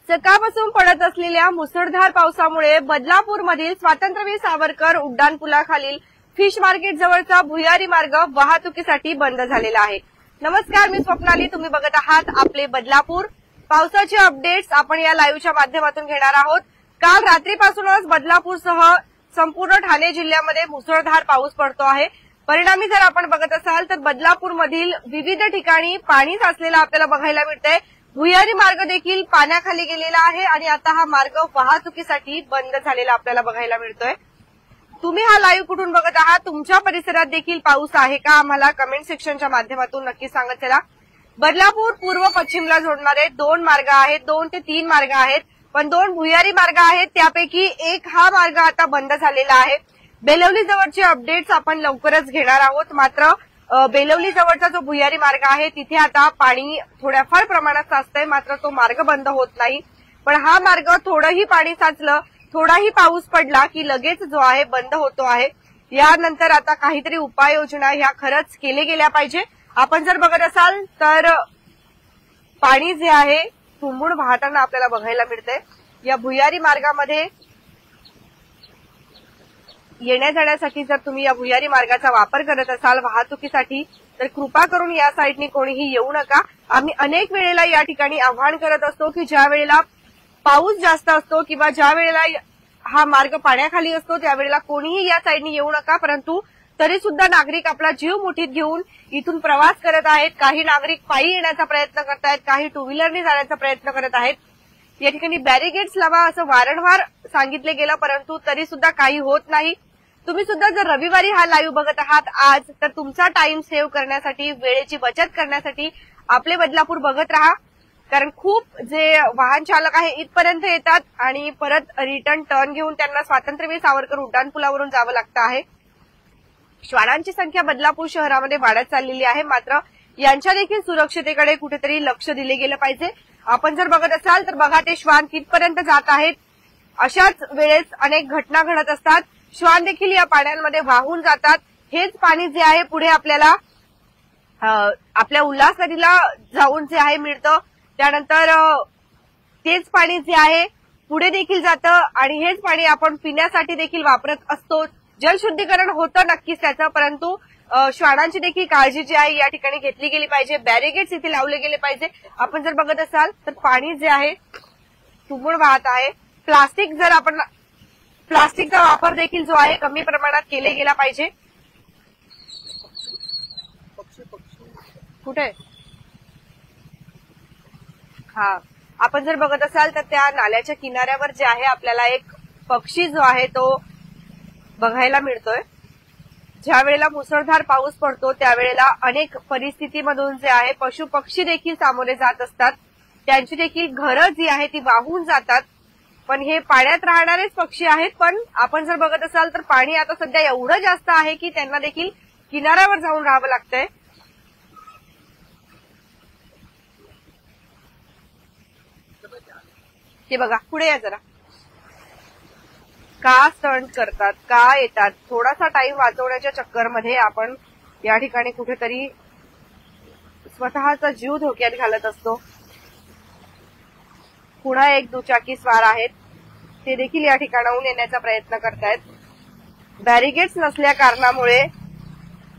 सकाळपासून पडत असलेल्या मुसळधार पावसामुळे बदलापूरमधील स्वातंत्र्यवीर सावरकर उड्डाणपुलाखालील फिश मार्केट जवळचा भुयारी मार्ग वाहतुकीसाठी बंद झालेला आहे। नमस्कार, मी स्वप्नाली, तुम्ही बघत आहात आपले बदलापूर। पावसाचे अपडेट्स आपण या लाईव्हच्या माध्यमातून घेणार आहोत। काल रात्रीपासूनच बदलापूरसह संपूर्ण ठाणे जिल्ह्यामध्ये मुसळधार पाऊस पडतो आहे। परिणामी जर आपण बघत असाल तर बदलापूरमधील विविध ठिकाणी पाणी साचलेलं आपल्याला बघायला मिळतंय। भुयारी मार्ग देखील पाण्याखाली गेलेला आहे आणि आता हा मार्ग वाहतुकीसाठी बंद झालेला आपल्याला बघायला मिळतोय। तुम्ही हा लाईव्ह कुठून बघत आहात? तुमच्या परिसरात देखील पाऊस आहे का? आम्हाला कमेंट सेक्शनच्या माध्यमातून नक्की सांगत चला। बदलापूर पूर्व पश्चिमला जोडणारे 2 मार्ग आहेत, 2 ते 3 मार्ग आहेत, पण 2 भुयारी मार्ग आहेत, त्यापैकी एक हा मार्ग आता बंद झालेला आहे। बेलवली जवळचे अपडेट्स आपण लवकरच घेणार आहोत। मात्र बेलवली जवळचा जो भुयारी मार्ग आहे तिथे आता पाणी थोड्याफार प्रमाणात साचतंय, मात्र तो मार्ग बंद होत नाही। पण हा मार्ग थोडंही पाणी साचलं, थोडाही पाऊस पडला की लगेच जो आहे बंद होतो आहे। यानंतर आता काहीतरी उपाययोजना ह्या खरंच केले गेल्या पाहिजे। आपण जर बघत असाल तर पाणी जे आहे तुंबून वाहताना आपल्याला बघायला मिळतंय। या भुयारी मार्गामध्ये येण्या जाण्यासाठी जर तुम्ही या भुयारी मार्गाचा वापर करत असाल वाहतुकीसाठी तर कृपा करून या साईडनी कोणीही येऊ नका। आम्ही अनेक वेळेला या ठिकाणी आवाहन करत असतो की ज्या वेळेला पाऊस जास्त असतो किंवा ज्या वेळेला हा मार्ग पाण्याखाली असतो त्यावेळेला कोणीही या साईडनी येऊ नका, परंतु तरी सुद्धा नागरिक आपला जीव मुठीत घेऊन इथून प्रवास करत आहेत। काही नागरिक पायी येण्याचा प्रयत्न करत आहेत, काही टू व्हीलरने जाण्याचा प्रयत्न करत आहेत। या ठिकाणी बॅरिकेड्स लावा असं वारंवार सांगितले गेलं, परंतु तरी सुद्धा काही होत नाही। तुम्ही सुद्धा जर रविवारी हा लाईव्ह बघत आहात आज, तर तुमचा टाइम सेव्ह करण्यासाठी, वेळेची बचत करण्यासाठी आपले बदलापूर बघत राहा। कारण खूप जे वाहन चालक आहे इथपर्यंत येतात आणि परत रिटर्न टर्न घेऊन त्यांना स्वातंत्र्यवीर सावरकर उड्डाणपुलावरून जावं लागतं आहे। श्वानांची संख्या बदलापूर शहरामध्ये वाढत चाललेली आहे, मात्र यांच्या देखील सुरक्षतेकडे कुठेतरी लक्ष दिले गेलं पाहिजे। आपण जर बघत असाल तर बघा ते श्वान कितपर्यंत जात आहेत। अशाच वेळेस अनेक घटना घडत असतात, श्वान देखील या पाण्यांमध्ये वाहून जातात। हेच पाणी जे आहे पुढे आपल्याला आपल्या उल्हास नदीला जाऊन जे आहे मिळतं, त्यानंतर तेच पाणी जे आहे पुढे देखील जातं आणि हेच पाणी आपण पिण्यासाठी देखील वापरत असतो। जलशुद्धीकरण होतं नक्कीच त्याचं, परंतु श्वानांची देखील काळजी जी आहे या ठिकाणी घेतली गेली पाहिजे। बॅरिकेड्स इथे लावले गेले पाहिजे। आपण जर बघत असाल तर पाणी जे आहे तुंबून वाहत आहे। प्लास्टिकचा वापर देखील जो आहे कमी प्रमाणात केले गेला पाहिजे। कुठे आपण जर बघत असाल तर त्या नाल्याच्या किनाऱ्यावर जे आहे आपल्याला एक पक्षी जो आहे तो बघायला मिळतोय। ज्या वेळेला मुसळधार पाऊस पडतो त्यावेळेला अनेक परिस्थितीमधून जे आहे पशु पक्षी देखील सामोरे जात असतात, त्यांची देखील घरं जी आहे ती वाहून जातात। पण हे पाण्यात राहणारेच पक्षी आहेत, पण आपण जर बघत असाल तर पाणी आता सध्या एवढं जास्त आहे की त्यांना देखील किनाऱ्यावर जाऊन राहावं लागतंय। ते बघा पुढे या जरा, का स्टंट करतात, का येतात? थोडासा टाइम वाचवण्याच्या चक्करमध्ये आपण या ठिकाणी कुठेतरी स्वतःचा जीव धोक्यात घालत असतो। पुन्हा एक दुचाकी स्वार आहेत, ते देखील या ठिकाणाहून येण्याचा प्रयत्न करतायत। बॅरिकेड्स नसल्या कारणामुळे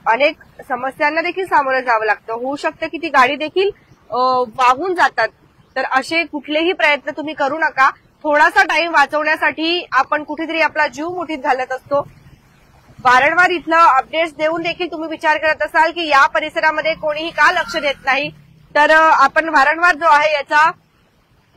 अनेक समस्यांना देखील सामोरं जावं लागतं। होऊ शकतं की ती गाडी देखील वाहून जातात, तर असे कुठलेही प्रयत्न तुम्ही करू नका। थोडासा टाइम वाचवण्यासाठी आपण कुठेतरी आपला जीव मुठीत घालत असतो। वारंवार इथलं अपडेट्स देऊन देखील तुम्ही विचार करत असाल की या परिसरामध्ये कोणीही का लक्ष देत नाही, तर आपण वारंवार जो आहे याचा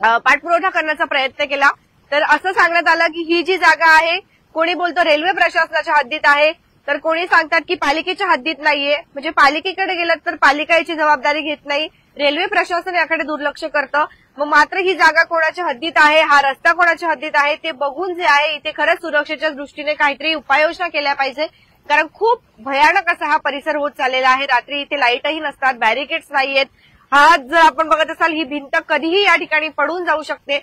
पाठपुरावा करण्याचा प्रयत्न केला, तर असं सांगण्यात आलं की ही जी जागा आहे, कोणी बोलतो रेल्वे प्रशासनाच्या हद्दीत आहे, तर कोणी सांगतात की पालिकेच्या हद्दीत नाहीये। म्हणजे पालिकेकडे गेलं तर पालिका याची जबाबदारी घेत नाही, रेल्वे प्रशासन याकडे दुर्लक्ष करतं। मग मात्र ही जागा कोणाच्या हद्दीत आहे, हा रस्ता कोणाच्या हद्दीत आहे ते बघून जे आहे इथे खरंच सुरक्षेच्या दृष्टीने काहीतरी उपाययोजना केल्या पाहिजे। कारण खूप भयानक असा हा परिसर होत चाललेला आहे। रात्री इथे लाईटही नसतात, बॅरिकेड्स नाहीयेत। हा जर आपण बघत असाल ही भिंत कधीही या ठिकाणी पडून जाऊ शकते।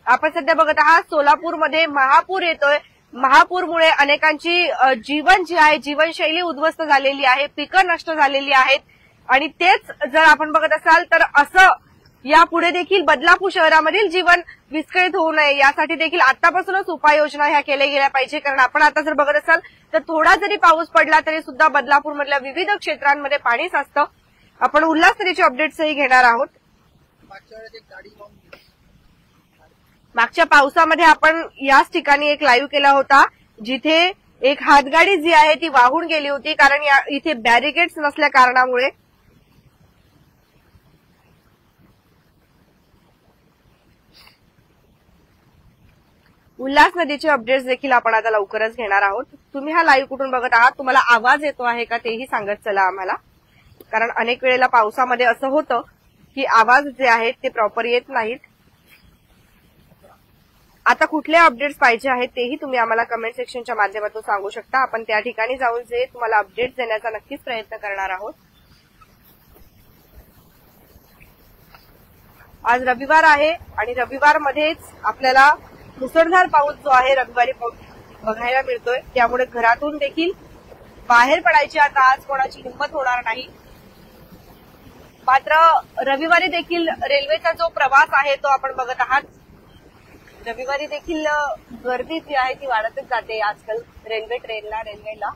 आपण सध्या बघत आहात सोलापूरमध्ये महापूर येतोय। महापूरमुळे अनेकांची जीवन जी आहे जीवनशैली उद्ध्वस्त झालेली आहे, पिकं नष्ट झालेली आहेत आणि तेच जर आपण बघत असाल तर असं यापुढे देखील बदलापूर शहरामधील जीवन विस्कळीत होऊ नये यासाठी देखील आतापासूनच उपाययोजना ह्या केल्या गेल्या पाहिजे. कारण आपण आता जर बघत असाल तर थोडा जरी पाऊस पडला तरी सुद्धा बदलापूरमधल्या विविध क्षेत्रांमध्ये पाणी साचतं. आपण उल्हास नदीची अपडेट्सही घेणार आहोत. मागच्या पावसामध्ये आपण याच ठिकाणी एक लाईव्ह केला होता जिथे एक हातगाडी जी आहे ती वाहून गेली होती कारण इथे बॅरिकेड्स नसल्या कारणामुळे. उल्हास नदीचे अपडेट्स देखील आपण आता लवकरच घेणार आहोत. तुम्ही हा लाईव्ह कुठून बघत आहात, तुम्हाला आवाज येतो आहे का तेही सांगत चला आम्हाला. कारण अनेक वेळेला पावसामध्ये असं होतं की आवाज जे आहेत ते प्रॉपर येत नाहीत. आता कुठले अपडेट्स पाहिजे आहेत तेही तुम्ही आम्हाला कमेंट सेक्शनच्या माध्यमातून सांगू शकता. आपण त्या ठिकाणी जाऊन जे तुम्हाला अपडेट्स देण्याचा नक्कीच प्रयत्न करणार आहोत. आज रविवार आहे आणि रविवारमध्येच आपल्याला मुसळधार पाऊस जो आहे रविवारी बघायला मिळतोय. त्यामुळे घरातून देखील बाहेर पडायची आता आज कोणाची हिंमत होणार नाही. मात्र रविवारी देखील रेल्वेचा जो प्रवास आहे तो आपण बघत आहात. रविवारी देखील गर्दी जी आहे ती वाढतच जाते आजकाल रेल्वेला.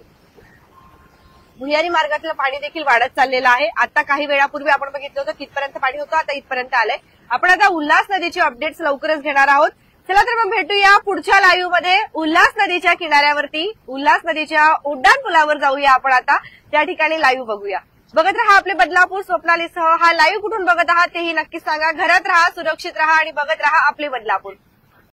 भुयारी मार्गातलं पाणी देखील वाढत चाललेलं आहे. आता काही वेळापूर्वी आपण बघितलं होतं कितपर्यंत पाणी होतं, आता इथपर्यंत आलंय. आपण आता उल्हास नदीचे अपडेट्स लवकरच घेणार आहोत. चला तर मग भेटूया पुढच्या लाईव्ह मध्ये. उल्हास नदीच्या किनाऱ्यावरती उल्हास नदीच्या उड्डाण पुलावर जाऊया आपण आता. त्या ठिकाणी लाईव्ह बघूया. बघत रहा आपले बदलापूर स्वप्नालीसह. हा लाईव्ह कुठून बघत आहात तेही नक्कीच सांगा. घरात रहा, सुरक्षित रहा आणि बघत रहा आपले बदलापूर.